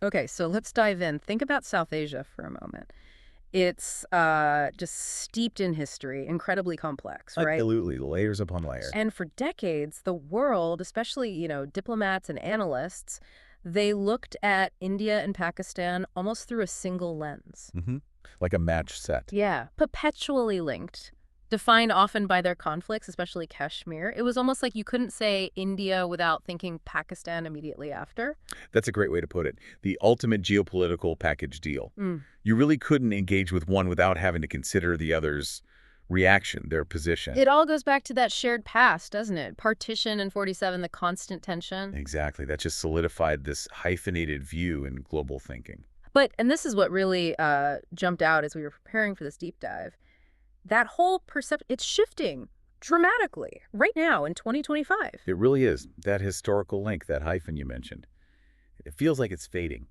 Okay, so let's dive in. Think about South Asia for a moment. It's just steeped in history, incredibly complex, right? Absolutely, layers upon layers. And for decades, the world, especially, diplomats and analysts, they looked at India and Pakistan almost through a single lens. hmm Like a match set. Yeah, perpetually linked, defined often by their conflicts, especially Kashmir. It was almost like you couldn't say India without thinking Pakistan immediately after. That's a great way to put it. The ultimate geopolitical package deal. Mm. You really couldn't engage with one without having to consider the other's reaction, their position. It all goes back to that shared past, doesn't it? Partition in 47, the constant tension. Exactly. That just solidified this hyphenated view in global thinking. And this is what really jumped out as we were preparing for this deep dive. That whole perception, it's shifting dramatically right now in 2025. It really is. That historical link, that hyphen you mentioned, it feels like it's fading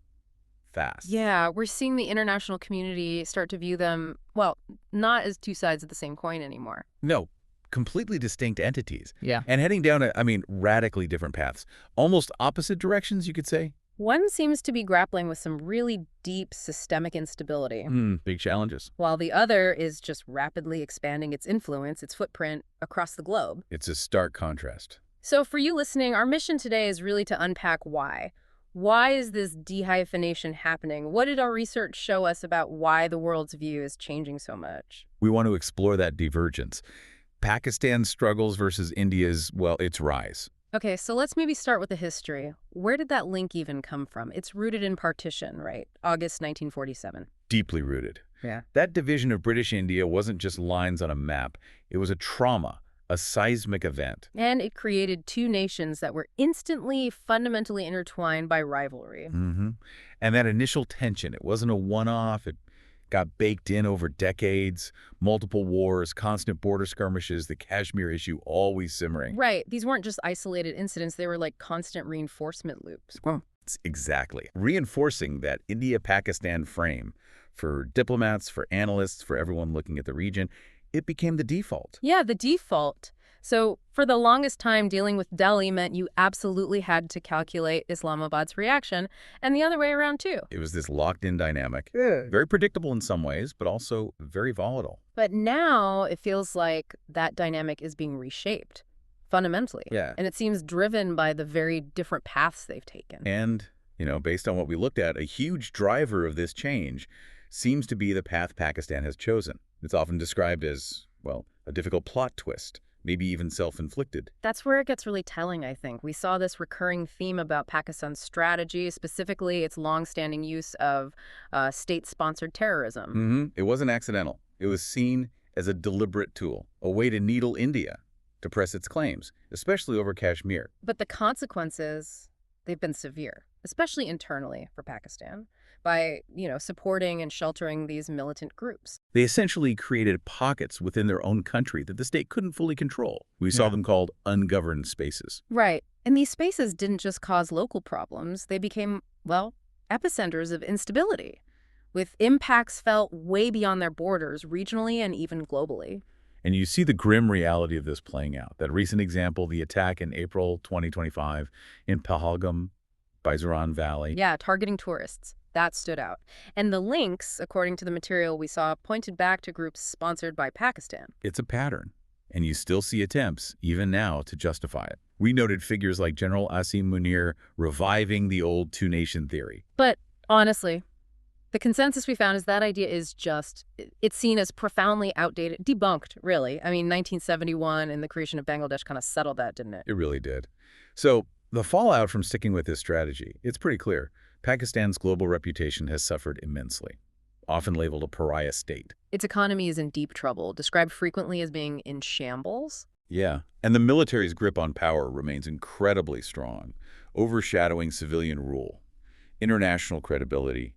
fast. Yeah, we're seeing the international community start to view them, well, not as two sides of the same coin anymore. No, completely distinct entities. Yeah. And heading down, radically different paths. Almost opposite directions, you could say. One seems to be grappling with some really deep systemic instability, Big challenges. while the other is just rapidly expanding its influence, its footprint across the globe. It's a stark contrast. So for you listening, our mission today is really to unpack why. Why is this dehyphenation happening? What did our research show us about why the world's view is changing so much? We want to explore that divergence. Pakistan's struggles versus India's, well, its rise. Okay, so let's maybe start with the history. Where did that link even come from? It's rooted in partition, right? August 1947. Deeply rooted. Yeah. That division of British India wasn't just lines on a map. It was a trauma, a seismic event. And it created two nations that were instantly, fundamentally intertwined by rivalry. And that initial tension, it wasn't a one-off. It got baked in over decades, multiple wars, constant border skirmishes, the Kashmir issue always simmering. Right. These weren't just isolated incidents. They were like constant reinforcement loops. Exactly. Reinforcing that India-Pakistan frame for diplomats, for analysts, for everyone looking at the region, it became the default. Yeah, the default. So for the longest time, dealing with Delhi meant you absolutely had to calculate Islamabad's reaction, and the other way around too. It was this locked-in dynamic, very predictable in some ways, but also very volatile. But now it feels like that dynamic is being reshaped fundamentally. Yeah. And it seems driven by the very different paths they've taken. And, based on what we looked at, a huge driver of this change seems to be the path Pakistan has chosen. It's often described as, well, a difficult plot twist, maybe even self-inflicted. That's where it gets really telling, I think. We saw this recurring theme about Pakistan's strategy, specifically its long-standing use of state-sponsored terrorism. It wasn't accidental. It was seen as a deliberate tool, a way to needle India, to press its claims, especially over Kashmir. But the consequences, they've been severe, especially internally for Pakistan, by, supporting and sheltering these militant groups. They essentially created pockets within their own country that the state couldn't fully control. We saw them called ungoverned spaces. Right. And these spaces didn't just cause local problems. They became, well, epicenters of instability, with impacts felt way beyond their borders, regionally and even globally. And you see the grim reality of this playing out. That recent example, the attack in April 2025 in Pahalgam, Baizaran Valley. Yeah, targeting tourists. That stood out. And the links, according to the material we saw, pointed back to groups sponsored by Pakistan. It's a pattern, and you still see attempts, even now, to justify it. We noted figures like General Asim Munir reviving the old two-nation theory. But honestly, the consensus we found is that idea is it's seen as profoundly outdated, debunked, really. I mean, 1971 and the creation of Bangladesh kind of settled that, didn't it? It really did. So the fallout from sticking with this strategy, it's pretty clear. Pakistan's global reputation has suffered immensely, often labeled a pariah state. Its economy is in deep trouble, described frequently as being in shambles. Yeah, and the military's grip on power remains incredibly strong, overshadowing civilian rule. International credibility,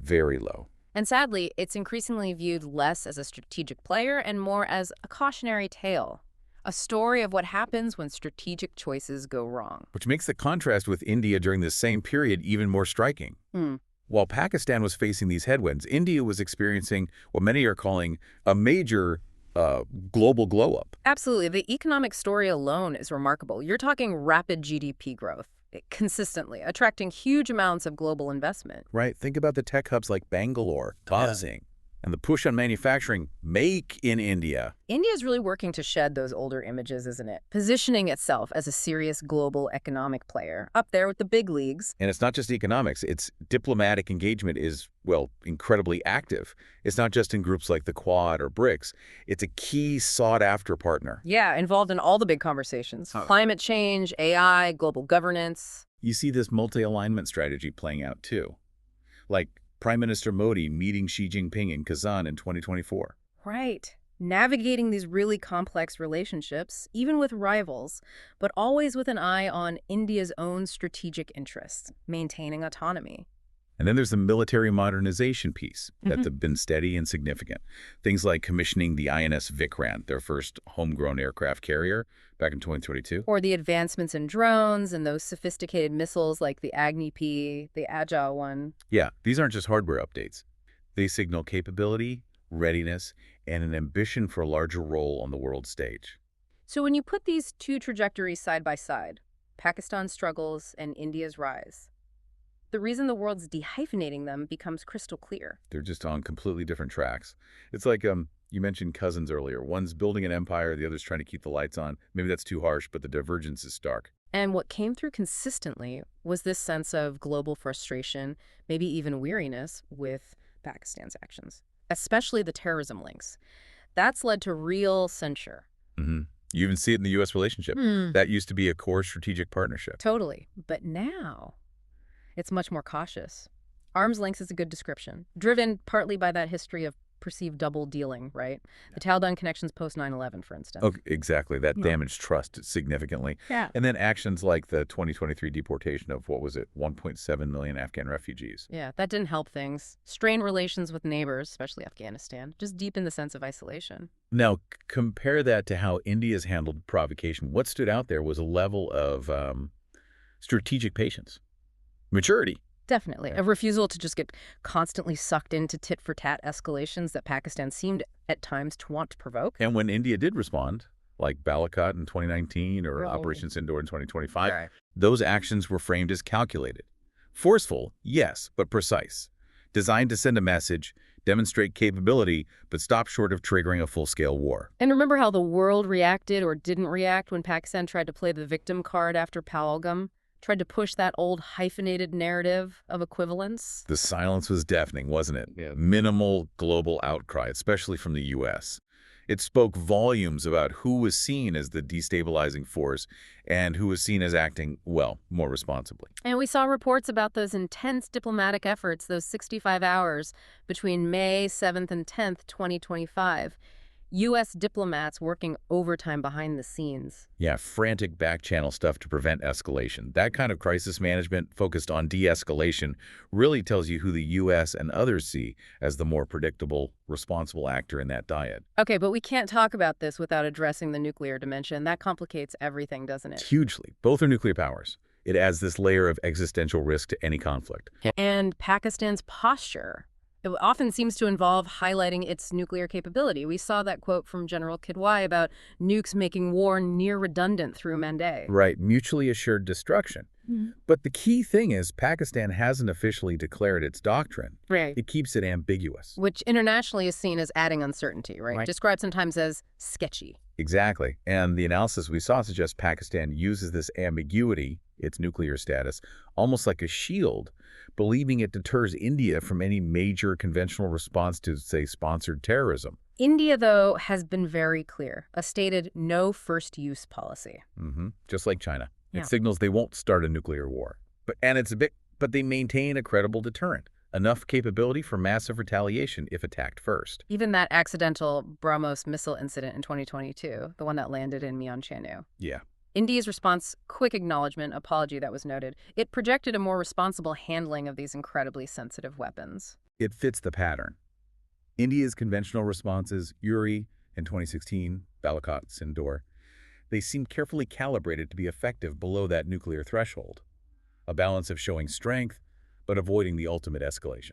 very low. And sadly, it's increasingly viewed less as a strategic player and more as a cautionary tale. A story of what happens when strategic choices go wrong. Which makes the contrast with India during this same period even more striking. While Pakistan was facing these headwinds, India was experiencing what many are calling a major global glow-up. Absolutely. The economic story alone is remarkable. You're talking rapid GDP growth, consistently, attracting huge amounts of global investment. Right? Think about the tech hubs like Bangalore, buzzing, and the push on manufacturing, make in India. India is really working to shed those older images, isn't it? Positioning itself as a serious global economic player, up there with the big leagues. And it's not just economics. Its diplomatic engagement is, well, incredibly active. It's not just in groups like the Quad or BRICS. It's a key sought-after partner. Yeah, involved in all the big conversations. Climate change, AI, global governance. You see this multi-alignment strategy playing out, too. Like Prime Minister Modi meeting Xi Jinping in Kazan in 2024. Right. Navigating these really complex relationships, even with rivals, but always with an eye on India's own strategic interests, maintaining autonomy. And then there's the military modernization piece that's been steady and significant. Things like commissioning the INS Vikrant, their first homegrown aircraft carrier, back in 2022. Or the advancements in drones and those sophisticated missiles like the Agni-P, the Agile one. Yeah, these aren't just hardware updates. They signal capability, readiness, and an ambition for a larger role on the world stage. So when you put these two trajectories side by side, Pakistan's struggles and India's rise, the reason the world's dehyphenating them becomes crystal clear. They're just on completely different tracks. It's like you mentioned cousins earlier. One's building an empire, the other's trying to keep the lights on. Maybe that's too harsh, but the divergence is stark. And what came through consistently was this sense of global frustration, maybe even weariness, with Pakistan's actions, especially the terrorism links. That's led to real censure. You even see it in the U.S. relationship. That used to be a core strategic partnership. Totally. But now it's much more cautious. Arm's length is a good description, driven partly by that history of perceived double dealing, right? The Taliban connections post 9/11, for instance. Oh, exactly. That damaged trust significantly. Yeah. And then actions like the 2023 deportation of, 1.7 million Afghan refugees. Yeah, that didn't help things. Strained relations with neighbors, especially Afghanistan, just deepened the sense of isolation. Now, compare that to how India's handled provocation. What stood out there was a level of strategic patience, maturity. Definitely. A refusal to just get constantly sucked into tit-for-tat escalations that Pakistan seemed at times to want to provoke. And when India did respond, like Balakot in 2019 or Operation Sindoor in 2025, those actions were framed as calculated. Forceful, yes, but precise. Designed to send a message, demonstrate capability, but stop short of triggering a full-scale war. And remember how the world reacted or didn't react when Pakistan tried to play the victim card after Pahalgam? Tried to push that old hyphenated narrative of equivalence? The silence was deafening, wasn't it? Yeah. Minimal global outcry, especially from the U.S. It spoke volumes about who was seen as the destabilizing force and who was seen as acting, well, more responsibly. And we saw reports about those intense diplomatic efforts, those 65 hours between May 7th and 10th, 2025. U.S. diplomats working overtime behind the scenes. Yeah, frantic back-channel stuff to prevent escalation. That kind of crisis management focused on de-escalation really tells you who the U.S. and others see as the more predictable, responsible actor in that dyad. Okay, but we can't talk about this without addressing the nuclear dimension. That complicates everything, doesn't it? Hugely. Both are nuclear powers. It adds this layer of existential risk to any conflict. And Pakistan's posture. It often seems to involve highlighting its nuclear capability. We saw that quote from General Kidwai about nukes making war near redundant through Mande. Right, mutually assured destruction. But the key thing is Pakistan hasn't officially declared its doctrine. Right. It keeps it ambiguous. Which internationally is seen as adding uncertainty, right? Described sometimes as sketchy. Exactly. And the analysis we saw suggests Pakistan uses this ambiguity, its nuclear status, almost like a shield, believing it deters India from any major conventional response to, say, sponsored terrorism. India, though, has been very clear, a stated no first-use policy. Just like China. Yeah. It signals they won't start a nuclear war. But they maintain a credible deterrent, enough capability for massive retaliation if attacked first. Even that accidental BrahMos missile incident in 2022, the one that landed in Myeongchanu. Yeah. India's response, quick acknowledgement, apology that was noted. It projected a more responsible handling of these incredibly sensitive weapons. It fits the pattern. India's conventional responses, Uri in 2016, Balakot, Sindoor, they seem carefully calibrated to be effective below that nuclear threshold. A balance of showing strength, but avoiding the ultimate escalation.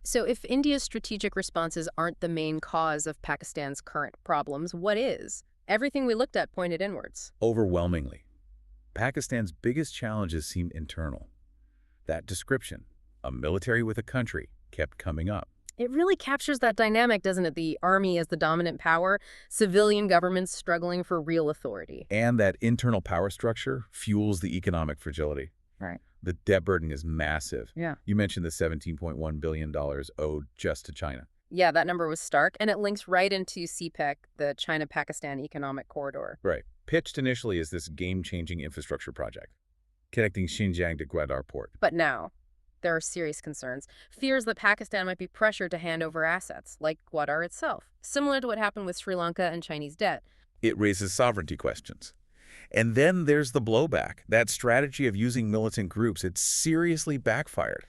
So if India's strategic responses aren't the main cause of Pakistan's current problems, what is? Everything we looked at pointed inwards. Overwhelmingly. Pakistan's biggest challenges seem internal. That description, a military with a country, kept coming up. It really captures that dynamic, doesn't it? The army as the dominant power, civilian governments struggling for real authority. And that internal power structure fuels the economic fragility. Right. The debt burden is massive. Yeah. You mentioned the $17.1 billion owed just to China. Yeah, that number was stark, and it links right into CPEC, the China-Pakistan Economic Corridor. Right. Pitched initially as this game-changing infrastructure project, connecting Xinjiang to Gwadar port. But now, there are serious concerns. Fears that Pakistan might be pressured to hand over assets, like Gwadar itself, similar to what happened with Sri Lanka and Chinese debt. It raises sovereignty questions. And then there's the blowback. That strategy of using militant groups, it seriously backfired.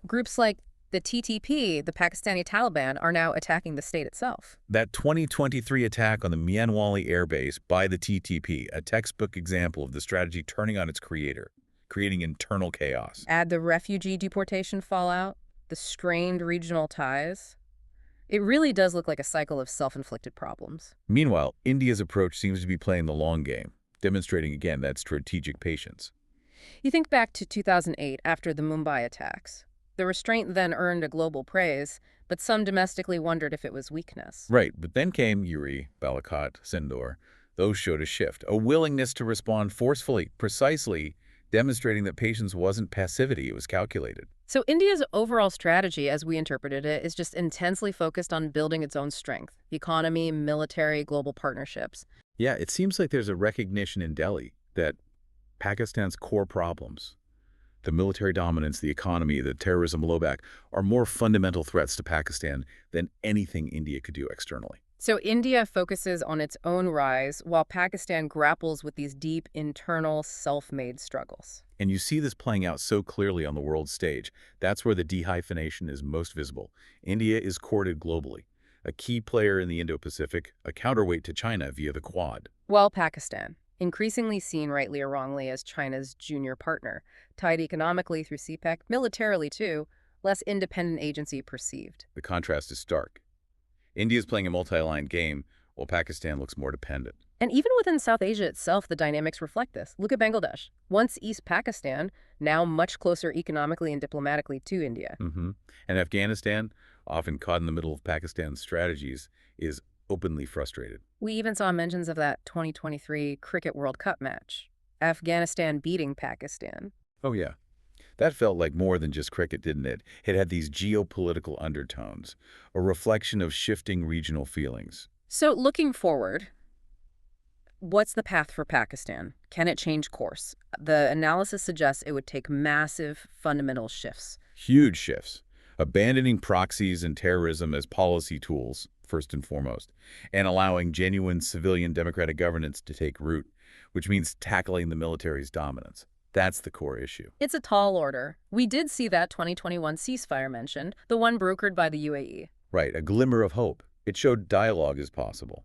Groups like the TTP, the Pakistani Taliban, are now attacking the state itself. That 2023 attack on the Mianwali air base by the TTP, a textbook example of the strategy turning on its creator, creating internal chaos. Add the refugee deportation fallout, the strained regional ties. It really does look like a cycle of self-inflicted problems. Meanwhile, India's approach seems to be playing the long game, demonstrating again that strategic patience. You think back to 2008 after the Mumbai attacks. The restraint then earned a global praise, but some domestically wondered if it was weakness. Right, but then came Uri, Balakot, Sindor. Those showed a shift, a willingness to respond forcefully, precisely, demonstrating that patience wasn't passivity, it was calculated. So India's overall strategy, as we interpreted it, is just intensely focused on building its own strength, economy, military, global partnerships. Yeah, it seems like there's a recognition in Delhi that Pakistan's core problems, the military dominance, the economy, the terrorism blowback, are more fundamental threats to Pakistan than anything India could do externally. So India focuses on its own rise, while Pakistan grapples with these deep, internal, self-made struggles. And you see this playing out so clearly on the world stage. That's where the dehyphenation is most visible. India is courted globally, a key player in the Indo-Pacific, a counterweight to China via the Quad. While Pakistan, increasingly seen rightly or wrongly as China's junior partner, tied economically through CPEC, militarily too, less independent agency perceived. The contrast is stark. India is playing a multi-aligned game, while Pakistan looks more dependent. And even within South Asia itself, the dynamics reflect this. Look at Bangladesh. Once East Pakistan, now much closer economically and diplomatically to India. And Afghanistan, often caught in the middle of Pakistan's strategies, is openly frustrated. We even saw mentions of that 2023 Cricket World Cup match. Afghanistan beating Pakistan. Oh, yeah. That felt like more than just cricket, didn't it? It had these geopolitical undertones, a reflection of shifting regional feelings. So looking forward, what's the path for Pakistan? Can it change course? The analysis suggests it would take massive fundamental shifts. Huge shifts. Abandoning proxies and terrorism as policy tools, first and foremost, and allowing genuine civilian democratic governance to take root, which means tackling the military's dominance. That's the core issue. It's a tall order. We did see that 2021 ceasefire mentioned, the one brokered by the UAE. Right, a glimmer of hope. It showed dialogue is possible.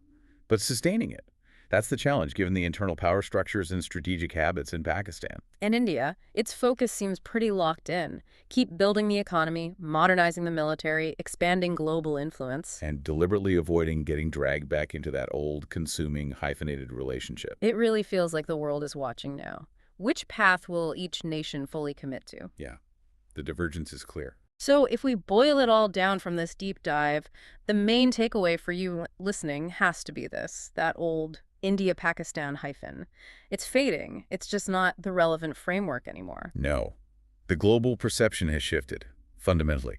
But sustaining it, that's the challenge given the internal power structures and strategic habits in Pakistan. And India, its focus seems pretty locked in. Keep building the economy, modernizing the military, expanding global influence. And deliberately avoiding getting dragged back into that old, consuming, hyphenated relationship. It really feels like the world is watching now. Which path will each nation fully commit to? Yeah, the divergence is clear. So if we boil it all down from this deep dive, the main takeaway for you listening has to be this, that old India-Pakistan hyphen. It's fading. It's just not the relevant framework anymore. No. The global perception has shifted, fundamentally.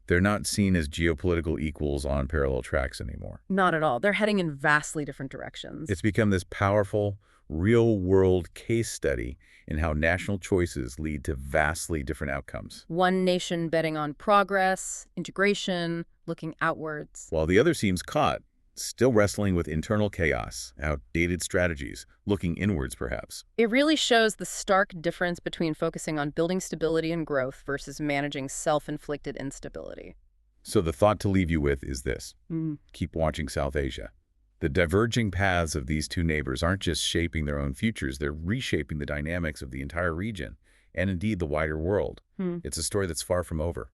They're not seen as geopolitical equals on parallel tracks anymore. Not at all. They're heading in vastly different directions. It's become this powerful, real-world case study in how national choices lead to vastly different outcomes. One nation betting on progress, integration, looking outwards. While the other seems caught, still wrestling with internal chaos, outdated strategies, looking inwards perhaps. It really shows the stark difference between focusing on building stability and growth versus managing self-inflicted instability. So the thought to leave you with is this. Keep watching South Asia. The diverging paths of these two neighbors aren't just shaping their own futures, they're reshaping the dynamics of the entire region, and indeed the wider world. It's a story that's far from over.